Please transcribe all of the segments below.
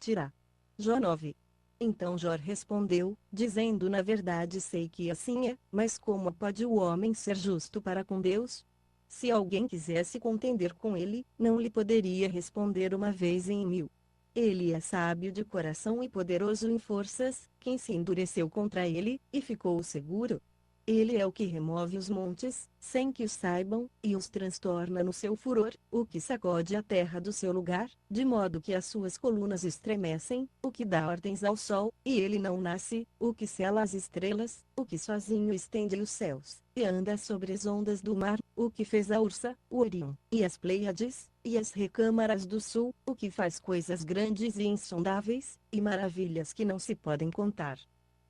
Tirá. Jó 9. Então Jó respondeu, dizendo: na verdade sei que assim é, mas como pode o homem ser justo para com Deus? Se alguém quisesse contender com ele, não lhe poderia responder uma vez em 1000. Ele é sábio de coração e poderoso em forças, quem se endureceu contra ele, e ficou seguro? Ele é o que remove os montes, sem que os saibam, e os transtorna no seu furor, o que sacode a terra do seu lugar, de modo que as suas colunas estremecem, o que dá ordens ao sol, e ele não nasce, o que sela as estrelas, o que sozinho estende os céus, e anda sobre as ondas do mar, o que fez a Ursa, o Orião, e as Pleiades, e as recâmaras do sul, o que faz coisas grandes e insondáveis, e maravilhas que não se podem contar.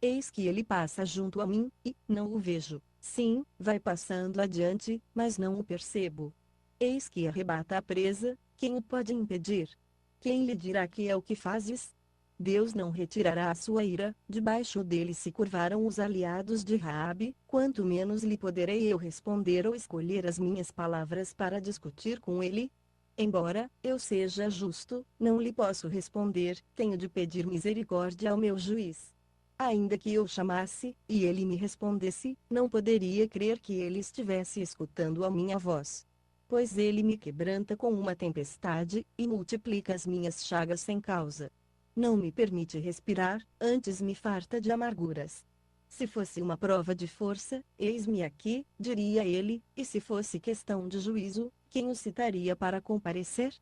Eis que ele passa junto a mim, e não o vejo. Sim, vai passando adiante, mas não o percebo. Eis que arrebata a presa, quem o pode impedir? Quem lhe dirá que é o que fazes? Deus não retirará a sua ira, debaixo dele se curvaram os aliados de Raabe, quanto menos lhe poderei eu responder ou escolher as minhas palavras para discutir com ele? Embora eu seja justo, não lhe posso responder, tenho de pedir misericórdia ao meu juiz. Ainda que eu chamasse, e ele me respondesse, não poderia crer que ele estivesse escutando a minha voz. Pois ele me quebranta com uma tempestade, e multiplica as minhas chagas sem causa. Não me permite respirar, antes me farta de amarguras. Se fosse uma prova de força, eis-me aqui, diria ele, e se fosse questão de juízo, quem o citaria para comparecer?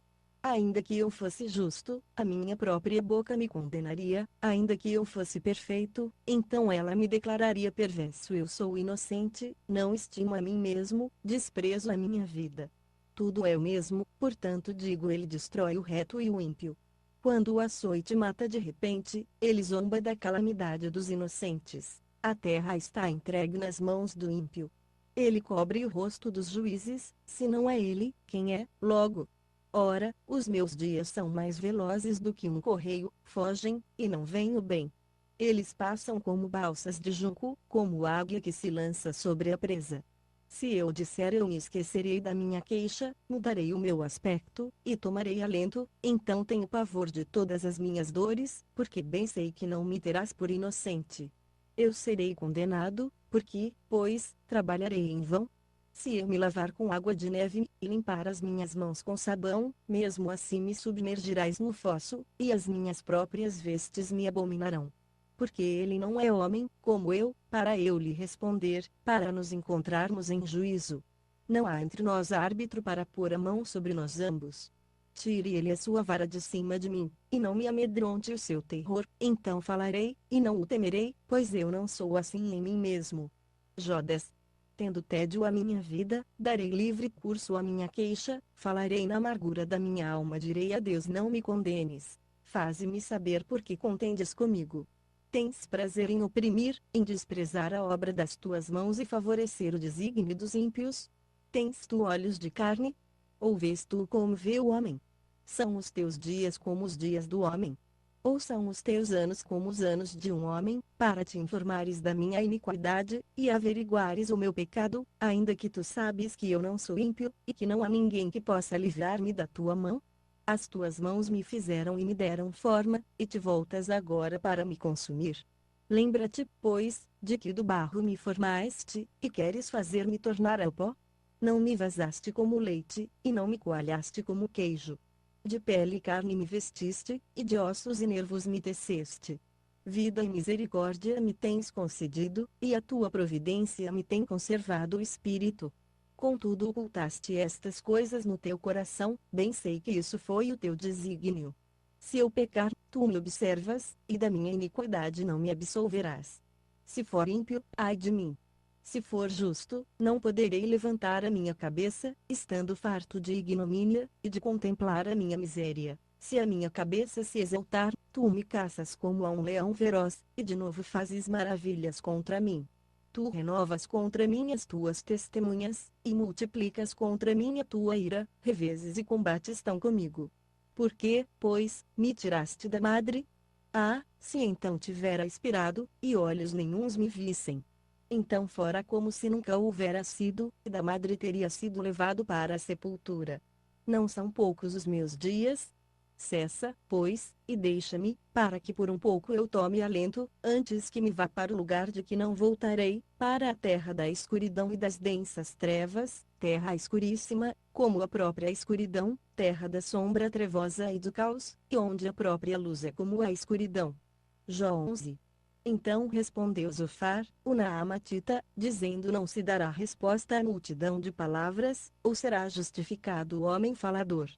Ainda que eu fosse justo, a minha própria boca me condenaria; ainda que eu fosse perfeito, então ela me declararia perverso. Eu sou inocente, não estimo a mim mesmo, desprezo a minha vida. Tudo é o mesmo, portanto digo: ele destrói o reto e o ímpio. Quando o açoite mata de repente, ele zomba da calamidade dos inocentes. A terra está entregue nas mãos do ímpio. Ele cobre o rosto dos juízes; se não é ele, quem é? Logo, ora, os meus dias são mais velozes do que um correio, fogem, e não vem o bem. Eles passam como balsas de junco, como águia que se lança sobre a presa. Se eu disser: eu me esquecerei da minha queixa, mudarei o meu aspecto, e tomarei alento, então tenho pavor de todas as minhas dores, porque bem sei que não me terás por inocente. Eu serei condenado, porque, pois, trabalharei em vão? Se eu me lavar com água de neve, e limpar as minhas mãos com sabão, mesmo assim me submergirás no fosso, e as minhas próprias vestes me abominarão. Porque ele não é homem, como eu, para eu lhe responder, para nos encontrarmos em juízo. Não há entre nós árbitro para pôr a mão sobre nós ambos. Tire ele a sua vara de cima de mim, e não me amedronte o seu terror, então falarei, e não o temerei, pois eu não sou assim em mim mesmo. Jó 10. Tendo tédio a minha vida, darei livre curso à minha queixa, falarei na amargura da minha alma, direi a Deus: não me condenes. Faze-me saber por que contendes comigo. Tens prazer em oprimir, em desprezar a obra das tuas mãos e favorecer o desígnio dos ímpios? Tens tu olhos de carne? Ou vês tu como vê o homem? São os teus dias como os dias do homem? Ou são os teus anos como os anos de um homem, para te informares da minha iniquidade, e averiguares o meu pecado, ainda que tu sabes que eu não sou ímpio, e que não há ninguém que possa livrar-me da tua mão? As tuas mãos me fizeram e me deram forma, e te voltas agora para me consumir. Lembra-te, pois, de que do barro me formaste, e queres fazer-me tornar ao pó? Não me vazaste como leite, e não me coalhaste como queijo. De pele e carne me vestiste, e de ossos e nervos me teceste. Vida e misericórdia me tens concedido, e a tua providência me tem conservado o espírito. Contudo ocultaste estas coisas no teu coração, bem sei que isso foi o teu desígnio. Se eu pecar, tu me observas, e da minha iniquidade não me absolverás. Se for ímpio, ai de mim. Se for justo, não poderei levantar a minha cabeça, estando farto de ignomínia, e de contemplar a minha miséria. Se a minha cabeça se exaltar, tu me caças como a um leão feroz, e de novo fazes maravilhas contra mim. Tu renovas contra mim as tuas testemunhas, e multiplicas contra mim a tua ira, revezes e combates estão comigo. Por que, pois, me tiraste da madre? Ah, se então tivera expirado, e olhos nenhuns me vissem. Então fora como se nunca houvera sido, e da madre teria sido levado para a sepultura. Não são poucos os meus dias? Cessa, pois, e deixa-me, para que por um pouco eu tome alento, antes que me vá para o lugar de que não voltarei, para a terra da escuridão e das densas trevas, terra escuríssima, como a própria escuridão, terra da sombra trevosa e do caos, e onde a própria luz é como a escuridão. Jó 11. Então respondeu Zofar, o Naamatita, dizendo: não se dará resposta à multidão de palavras, ou será justificado o homem falador.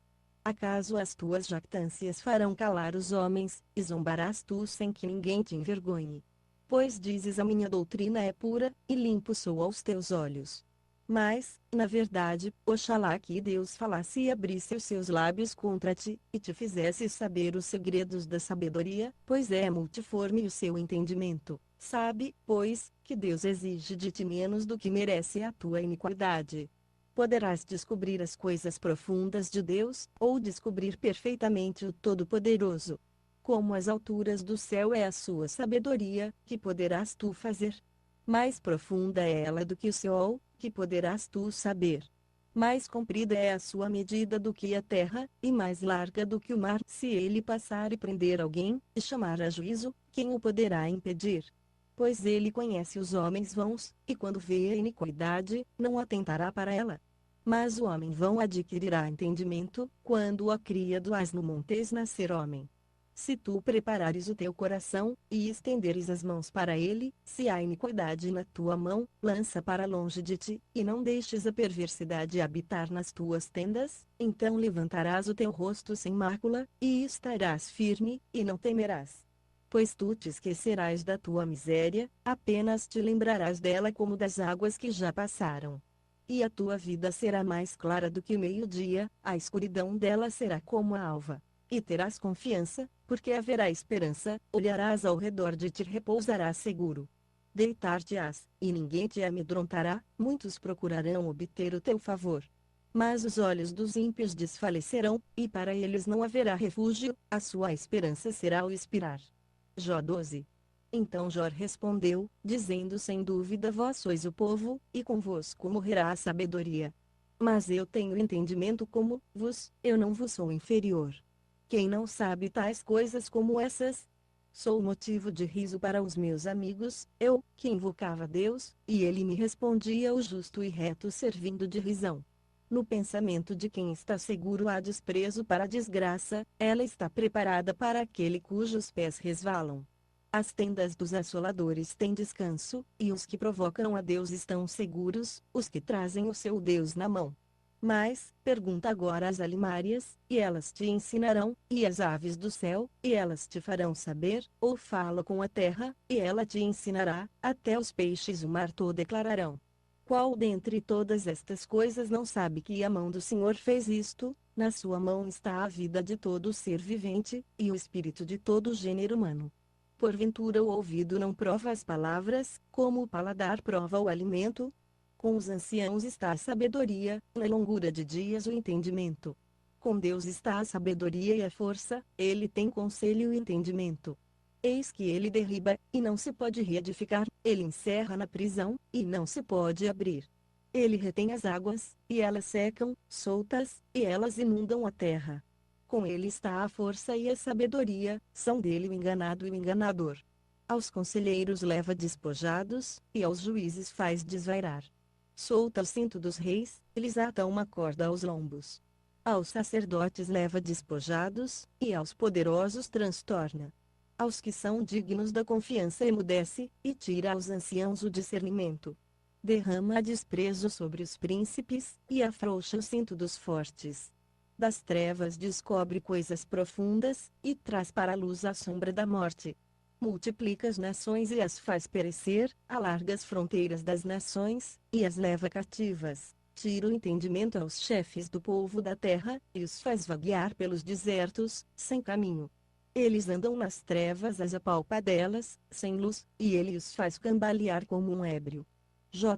Acaso as tuas jactâncias farão calar os homens, e zombarás tu sem que ninguém te envergonhe? Pois dizes: a minha doutrina é pura, e limpo sou aos teus olhos. Mas, na verdade, oxalá que Deus falasse e abrisse os seus lábios contra ti, e te fizesse saber os segredos da sabedoria, pois é multiforme o seu entendimento. Sabe, pois, que Deus exige de ti menos do que merece a tua iniquidade. Poderás descobrir as coisas profundas de Deus, ou descobrir perfeitamente o Todo-Poderoso. Como as alturas do céu é a sua sabedoria, que poderás tu fazer? Mais profunda é ela do que o Seol, que poderás tu saber? Mais comprida é a sua medida do que a terra, e mais larga do que o mar. Se ele passar e prender alguém, e chamar a juízo, quem o poderá impedir? Pois ele conhece os homens vãos, e quando vê a iniquidade, não atentará para ela. Mas o homem vão adquirirá entendimento, quando a cria do asno montes nascer homem. Se tu preparares o teu coração, e estenderes as mãos para ele, se há iniquidade na tua mão, lança para longe de ti, e não deixes a perversidade habitar nas tuas tendas, então levantarás o teu rosto sem mácula, e estarás firme, e não temerás. Pois tu te esquecerás da tua miséria, apenas te lembrarás dela como das águas que já passaram. E a tua vida será mais clara do que o meio-dia, a escuridão dela será como a alva. E terás confiança, porque haverá esperança, olharás ao redor de ti e repousarás seguro. Deitar-te-ás, e ninguém te amedrontará, muitos procurarão obter o teu favor. Mas os olhos dos ímpios desfalecerão, e para eles não haverá refúgio, a sua esperança será o expirar. Jó 12. Então Jó respondeu, dizendo: sem dúvida vós sois o povo, e convosco morrerá a sabedoria. Mas eu tenho entendimento como vos, eu não vos sou inferior. Quem não sabe tais coisas como essas? Sou motivo de riso para os meus amigos, eu, que invocava Deus, e ele me respondia o justo e reto servindo de risão. No pensamento de quem está seguro há desprezo para a desgraça, ela está preparada para aquele cujos pés resvalam. As tendas dos assoladores têm descanso, e os que provocam a Deus estão seguros, os que trazem o seu Deus na mão. Mas, pergunta agora às alimárias, e elas te ensinarão, e às aves do céu, e elas te farão saber, ou fala com a terra, e ela te ensinará, até os peixes o mar todo declararão. Qual dentre todas estas coisas não sabe que a mão do Senhor fez isto? Na sua mão está a vida de todo ser vivente, e o espírito de todo gênero humano. Porventura o ouvido não prova as palavras, como o paladar prova o alimento? Com os anciãos está a sabedoria, na longura de dias o entendimento. Com Deus está a sabedoria e a força, ele tem conselho e entendimento. Eis que ele derriba, e não se pode reedificar, ele encerra na prisão, e não se pode abrir. Ele retém as águas, e elas secam, soltas, e elas inundam a terra. Com ele está a força e a sabedoria, são dele o enganado e o enganador. Aos conselheiros leva despojados, e aos juízes faz desvairar. Solta o cinto dos reis, eles atam uma corda aos lombos. Aos sacerdotes leva despojados, e aos poderosos transtorna. Aos que são dignos da confiança emudece, e tira aos anciãos o discernimento. Derrama desprezo sobre os príncipes, e afrouxa o cinto dos fortes. Das trevas descobre coisas profundas, e traz para a luz a sombra da morte. Multiplica as nações e as faz perecer, alarga as fronteiras das nações, e as leva cativas. Tira o entendimento aos chefes do povo da terra, e os faz vaguear pelos desertos, sem caminho. Eles andam nas trevas às apalpadelas, sem luz, e ele os faz cambalear como um ébrio. Jó